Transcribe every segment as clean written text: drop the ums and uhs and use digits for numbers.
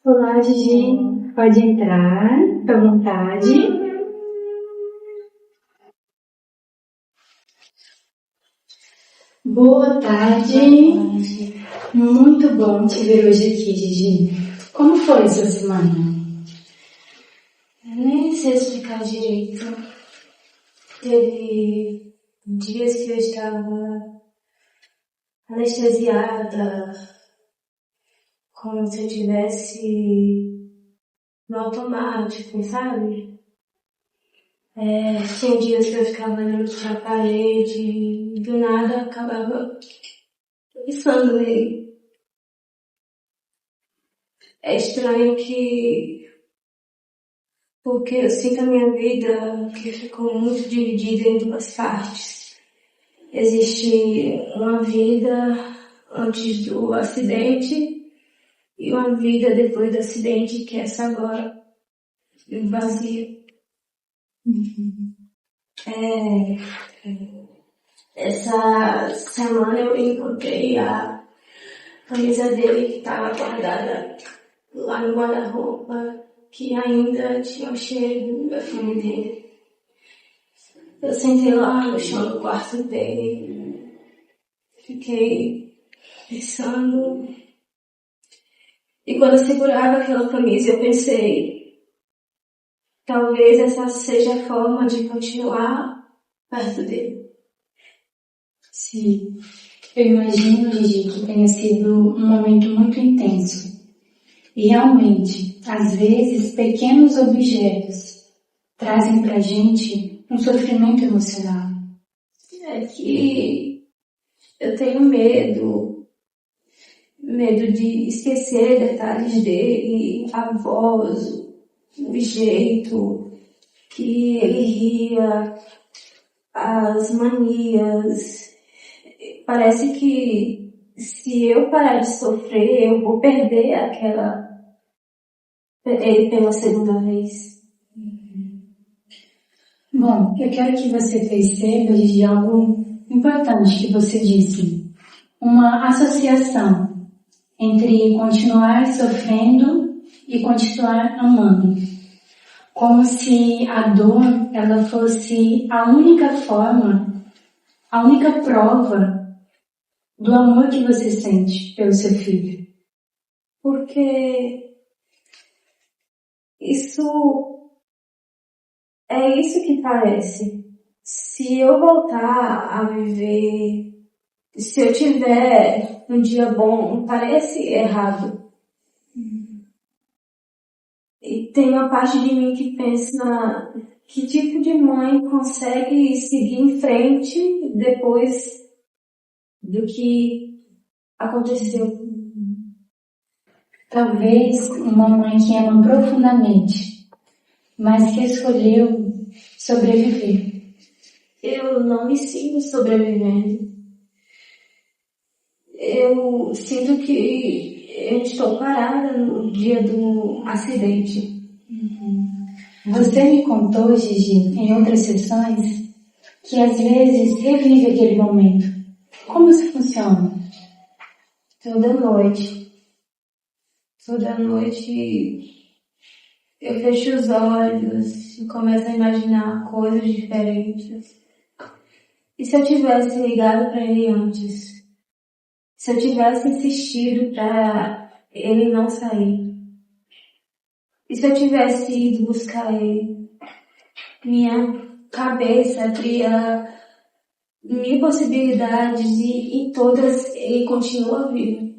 Olá, Gigi. Pode entrar, fica à vontade. Boa tarde. Muito bom te ver hoje aqui, Gigi. Como foi essa semana? Nem sei explicar direito. Teve dias que eu estava anestesiada, como se eu estivesse no automático, sabe? Tinha dias que eu ficava olhando para a parede e do nada acabava pensando nele. É estranho porque eu sinto a minha vida que ficou muito dividida em duas partes. Existe uma vida antes do acidente e uma vida depois do acidente, que é essa agora, vazia. Essa semana eu encontrei a camisa dele que estava guardada lá no guarda-roupa, que ainda tinha o cheiro do perfume dele. Eu sentei lá no chão do quarto dele, fiquei pensando. E quando eu segurava aquela camisa, eu pensei, talvez essa seja a forma de continuar perto dele. Sim, eu imagino, Gigi, que tenha sido um momento muito intenso. E realmente, às vezes, pequenos objetos trazem pra gente um sofrimento emocional. É que eu tenho medo de esquecer detalhes dele, a voz, o jeito que ele ria, as manias. Parece que se eu parar de sofrer, eu vou perder ele pela segunda vez. Bom, eu quero que você perceba de algo importante que você disse. Uma associação entre continuar sofrendo e continuar amando. Como se a dor, ela fosse a única forma, a única prova do amor que você sente pelo seu filho. Porque é isso que parece. Se eu voltar a viver, se eu tiver um dia bom, parece errado. E tem uma parte de mim que pensa que tipo de mãe consegue seguir em frente depois do que aconteceu. Talvez uma mãe que ama profundamente, mas que escolheu sobreviver. Eu não me sinto sobrevivendo. Eu sinto que eu estou parada no dia do acidente. Você me contou, Gigi, em outras sessões, que às vezes revive aquele momento. Como isso funciona? Toda noite eu fecho os olhos e começo a imaginar coisas diferentes. E se eu tivesse ligado para ele antes? Se eu tivesse insistido para ele não sair? E se eu tivesse ido buscar ele? Minha cabeça abria mil possibilidades e em todas ele continua vivo.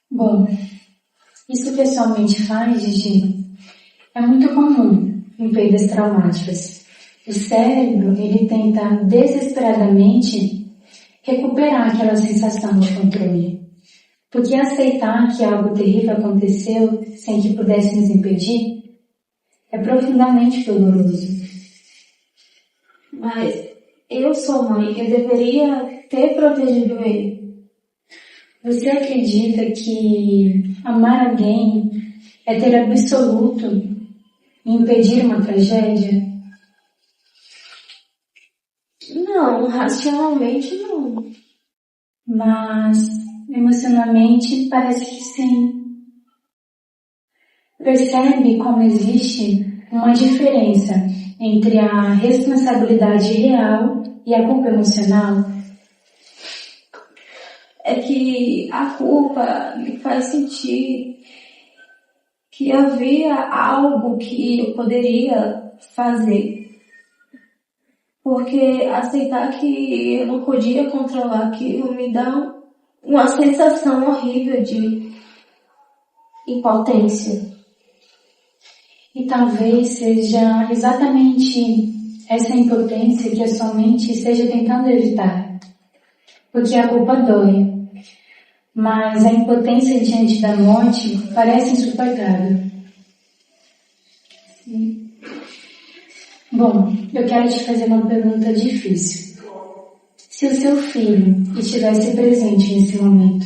Bom, isso que a sua mente faz, Gigi, é muito comum em perdas traumáticas. O cérebro, ele tenta desesperadamente recuperar aquela sensação de controle. Porque aceitar que algo terrível aconteceu sem que pudéssemos impedir é profundamente doloroso. Mas eu sou mãe, eu deveria ter protegido ele. Você acredita que amar alguém é ter absoluto em impedir uma tragédia? Não, racionalmente não. Mas emocionalmente, parece que sim. Percebe como existe uma diferença entre a responsabilidade real e a culpa emocional? É que a culpa me faz sentir que havia algo que eu poderia fazer. Porque aceitar que eu não podia controlar aquilo me dá uma sensação horrível de impotência. E talvez seja exatamente essa impotência que a sua mente esteja tentando evitar. Porque a culpa dói. Mas a impotência diante da morte parece insuportável. Sim. Bom, eu quero te fazer uma pergunta difícil. Se o seu filho estivesse presente nesse momento,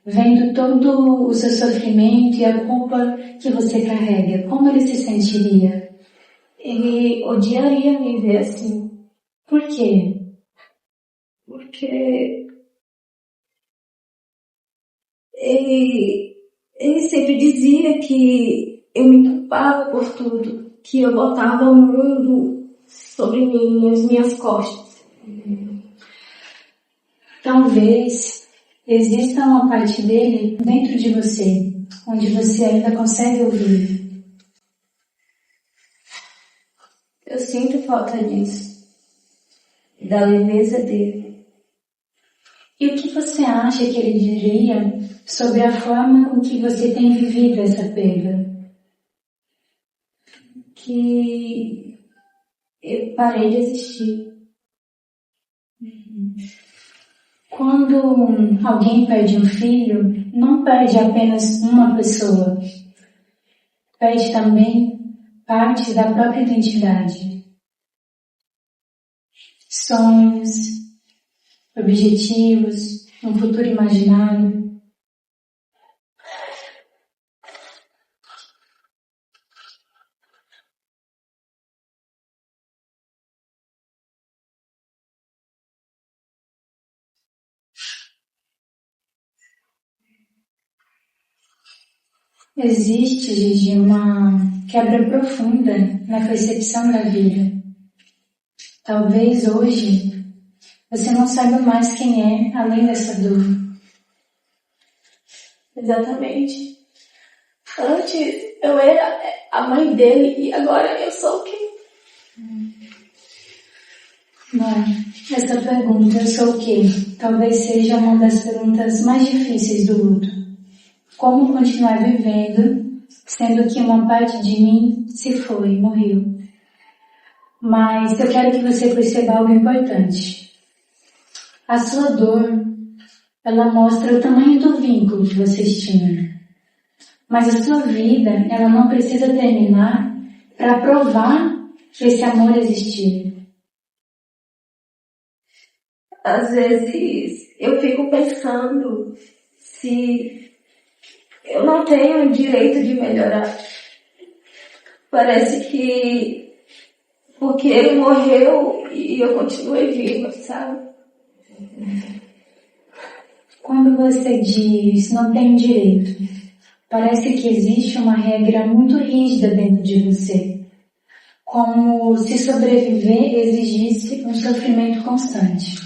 vendo todo o seu sofrimento e a culpa que você carrega, como ele se sentiria? Ele odiaria me ver assim. Por quê? Porque ele sempre dizia que eu me culpava por tudo, que eu botava o mundo sobre mim, as minhas costas. Talvez exista uma parte dele dentro de você, onde você ainda consegue ouvir. Eu sinto falta disso, da leveza dele. E o que você acha que ele diria sobre a forma com que você tem vivido essa perda? Que eu parei de existir. Quando alguém perde um filho, não perde apenas uma pessoa, perde também parte da própria identidade. Sonhos, objetivos, um futuro imaginário. Existe, Gigi, uma quebra profunda na percepção da vida. Talvez hoje você não saiba mais quem é além dessa dor. Exatamente. Antes eu era a mãe dele e agora eu sou o quê? Bom, essa pergunta, eu sou o quê? Talvez seja uma das perguntas mais difíceis do luto. Como continuar vivendo, sendo que uma parte de mim se foi, morreu? Mas eu quero que você perceba algo importante. A sua dor, ela mostra o tamanho do vínculo que vocês tinham. Mas a sua vida, ela não precisa terminar para provar que esse amor existiu. Às vezes eu fico pensando se eu não tenho o direito de melhorar. Parece que porque ele morreu e eu continuei viva, sabe? Quando você diz não tem direito, parece que existe uma regra muito rígida dentro de você. Como se sobreviver exigisse um sofrimento constante.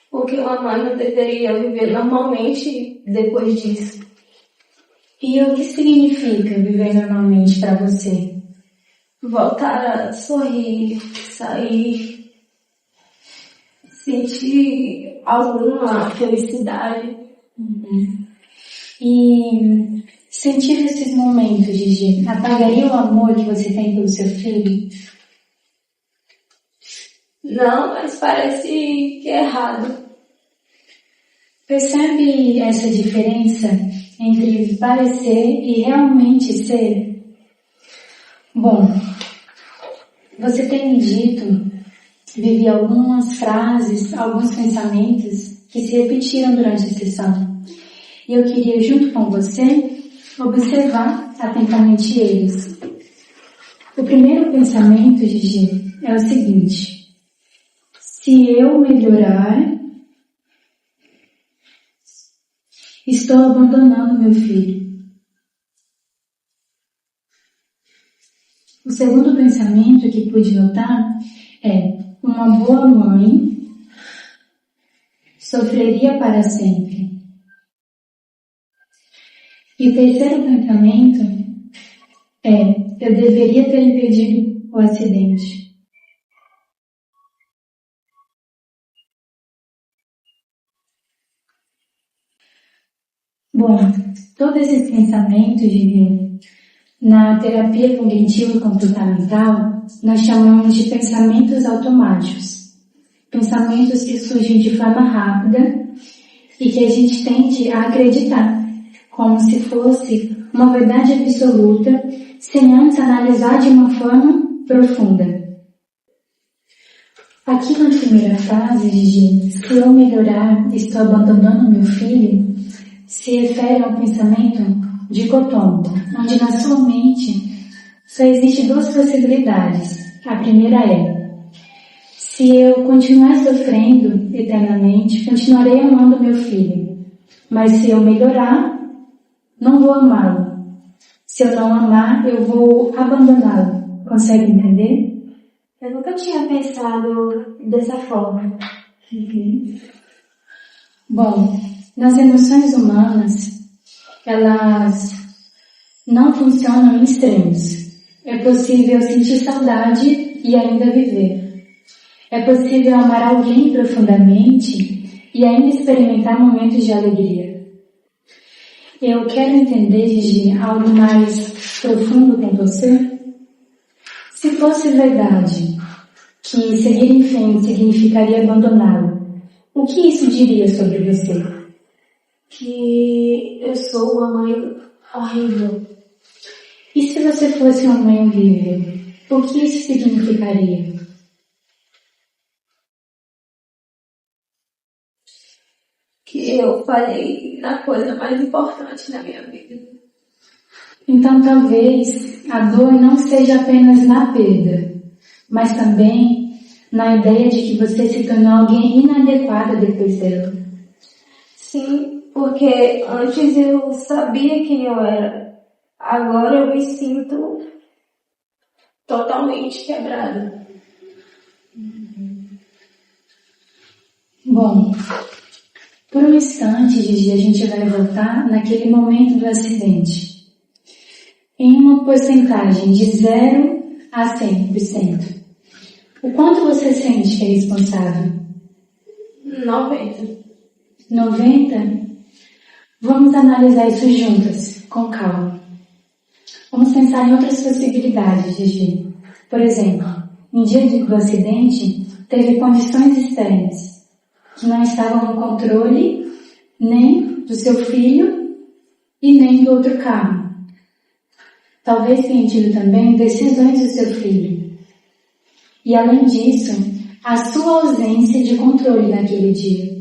Porque uma mãe não deveria viver normalmente depois disso. E o que significa viver normalmente para você? Voltar a sorrir, sair, sentir alguma felicidade. E sentir esses momentos, Gigi, apagaria o amor que você tem pelo seu filho? Não, mas parece que é errado. Percebe essa diferença entre parecer e realmente ser? Bom, você tem me dito, vivi algumas frases, alguns pensamentos que se repetiram durante a sessão. E eu queria, junto com você, observar atentamente eles. O primeiro pensamento, Gigi, é o seguinte: se eu melhorar, Estou abandonando meu filho. O segundo pensamento que pude notar é: uma boa mãe sofreria para sempre. E o terceiro pensamento é: eu deveria ter impedido o acidente. Bom, todos esses pensamentos, na terapia cognitivo-comportamental, nós chamamos de pensamentos automáticos. Pensamentos que surgem de forma rápida e que a gente tende a acreditar, como se fosse uma verdade absoluta, sem antes analisar de uma forma profunda. Aqui na primeira frase, Gigi, se eu melhorar, estou abandonando meu filho, se refere ao pensamento dicotômico, onde na sua mente só existem duas possibilidades. A primeira é: se eu continuar sofrendo eternamente, continuarei amando meu filho. Mas se eu melhorar, não vou amá-lo. Se eu não amar, eu vou abandoná-lo. Consegue entender? Eu nunca tinha pensado dessa forma. Bom, nas emoções humanas, elas não funcionam em extremos. É possível sentir saudade e ainda viver. É possível amar alguém profundamente e ainda experimentar momentos de alegria. Eu quero entender, Gigi, algo mais profundo com você. Se fosse verdade que seguir em frente significaria abandoná-lo, o que isso diria sobre você? Que eu sou uma mãe horrível. E se você fosse uma mãe horrível, o que isso significaria? Que eu falhei na coisa mais importante na minha vida. Então talvez a dor não seja apenas na perda, mas também na ideia de que você se tornou alguém inadequada depois dela. Sim, porque antes eu sabia quem eu era. Agora eu me sinto totalmente quebrada. Bom, por um instante, Gigi, a gente vai voltar naquele momento do acidente. Em uma porcentagem de 0 a 100%. O quanto você sente que é responsável? 90. 90? Vamos analisar isso juntas, com calma. Vamos pensar em outras possibilidades, Gigi. Por exemplo, no dia do acidente, teve condições externas que não estavam no controle nem do seu filho e nem do outro carro. Talvez tenha tido também decisões do seu filho. E além disso, a sua ausência de controle naquele dia.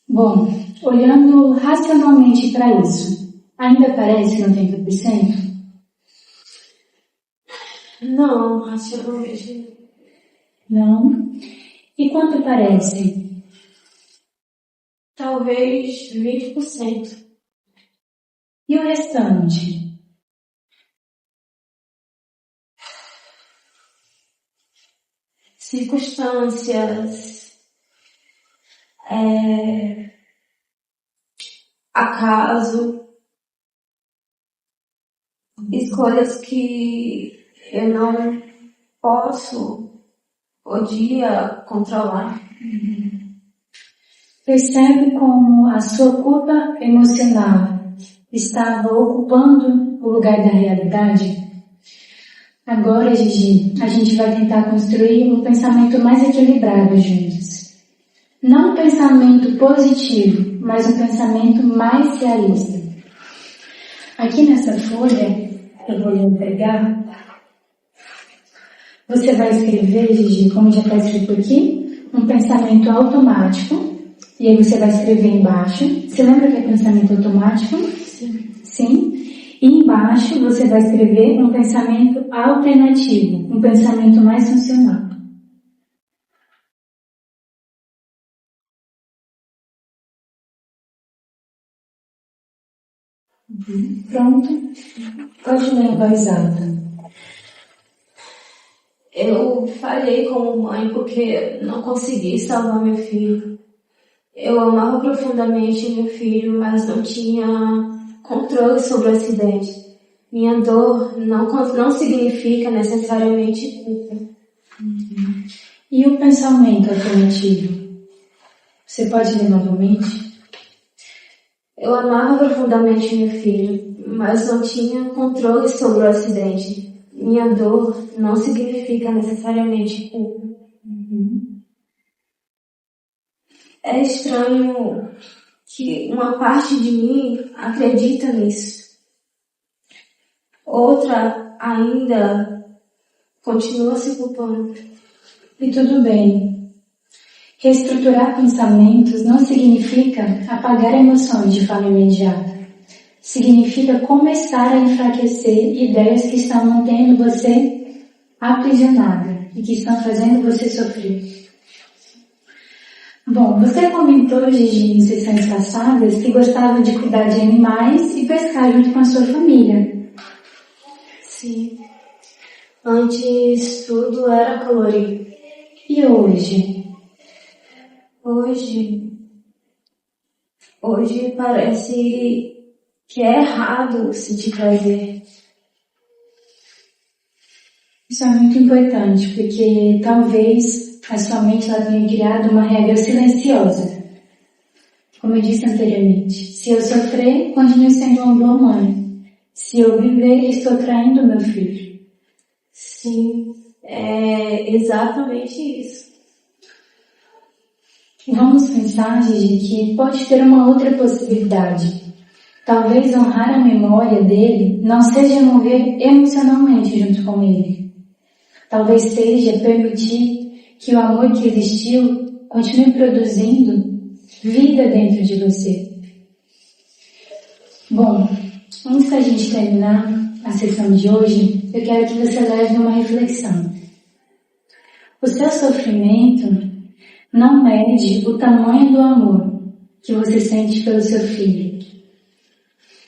Bom, olhando racionalmente para isso, ainda parece 90%? Não, racionalmente. Não? E quanto parece? Talvez 20%. E o restante? Circunstâncias, acaso, escolhas que eu não posso, podia controlar. Percebe como a sua culpa emocional estava ocupando o lugar da realidade? Agora, Gigi, a gente vai tentar construir um pensamento mais equilibrado juntos. Não um pensamento positivo, mas um pensamento mais realista. Aqui nessa folha, eu vou lhe entregar, você vai escrever, Gigi, como já está escrito aqui, um pensamento automático, e aí você vai escrever embaixo. Você lembra que é pensamento automático? Sim. E embaixo você vai escrever um pensamento alternativo, um pensamento mais funcional. Pronto. Pode ler em voz alta. Eu falhei como mãe porque não consegui salvar meu filho. Eu amava profundamente meu filho, mas não tinha controle sobre o acidente. Minha dor não significa necessariamente culpa. E o pensamento alternativo? Você pode ler novamente? Eu amava profundamente meu filho, mas não tinha controle sobre o acidente. Minha dor não significa necessariamente culpa. É estranho que uma parte de mim acredita nisso. Outra ainda continua se culpando. E tudo bem. Reestruturar pensamentos não significa apagar emoções de forma imediata. Significa começar a enfraquecer ideias que estão mantendo você aprisionada e que estão fazendo você sofrer. Bom, você comentou, Gigi, em sessões passadas que gostava de cuidar de animais e pescar junto com a sua família. Sim. Antes tudo era colorido. E hoje? Hoje parece que é errado sentir prazer. Isso é muito importante, porque talvez a sua mente ela tenha criado uma regra silenciosa. Como eu disse anteriormente, se eu sofrer, continuo sendo uma boa mãe. Se eu viver, estou traindo meu filho. Sim, é exatamente isso. Vamos pensar, Gigi, que pode ter uma outra possibilidade. Talvez honrar a memória dele não seja mover emocionalmente junto com ele. Talvez seja permitir que o amor que existiu continue produzindo vida dentro de você. Bom, antes da gente terminar a sessão de hoje, eu quero que você leve uma reflexão. O seu sofrimento não mede o tamanho do amor que você sente pelo seu filho.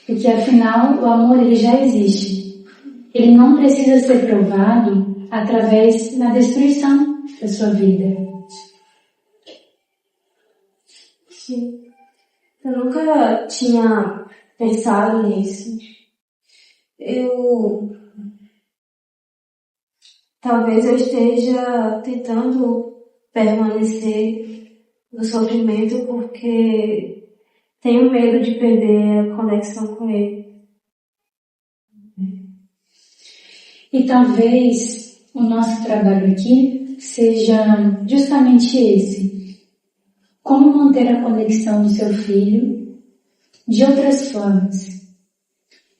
Porque afinal, o amor ele já existe. Ele não precisa ser provado através da destruição da sua vida. Sim. Eu nunca tinha pensado nisso. Talvez eu esteja tentando permanecer no sofrimento porque tenho medo de perder a conexão com ele. E talvez o nosso trabalho aqui seja justamente esse. Como manter a conexão do seu filho de outras formas.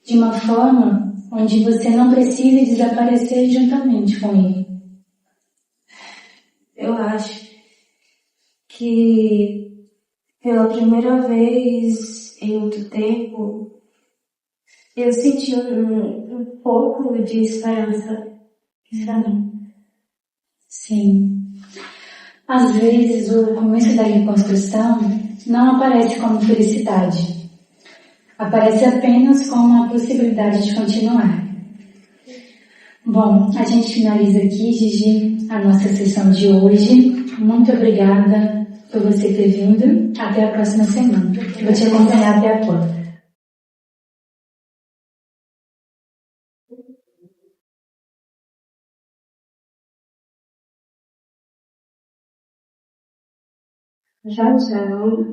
De uma forma onde você não precise desaparecer juntamente com ele. Eu acho que pela primeira vez em muito tempo eu senti um pouco de esperança, sabe? Sim. Às vezes o começo da reconstrução não aparece como felicidade. Aparece apenas como a possibilidade de continuar. Bom, a gente finaliza aqui, Gigi, a nossa sessão de hoje. Muito obrigada por você ter vindo. Até a próxima semana. Eu vou te acompanhar até a porta. Já, já.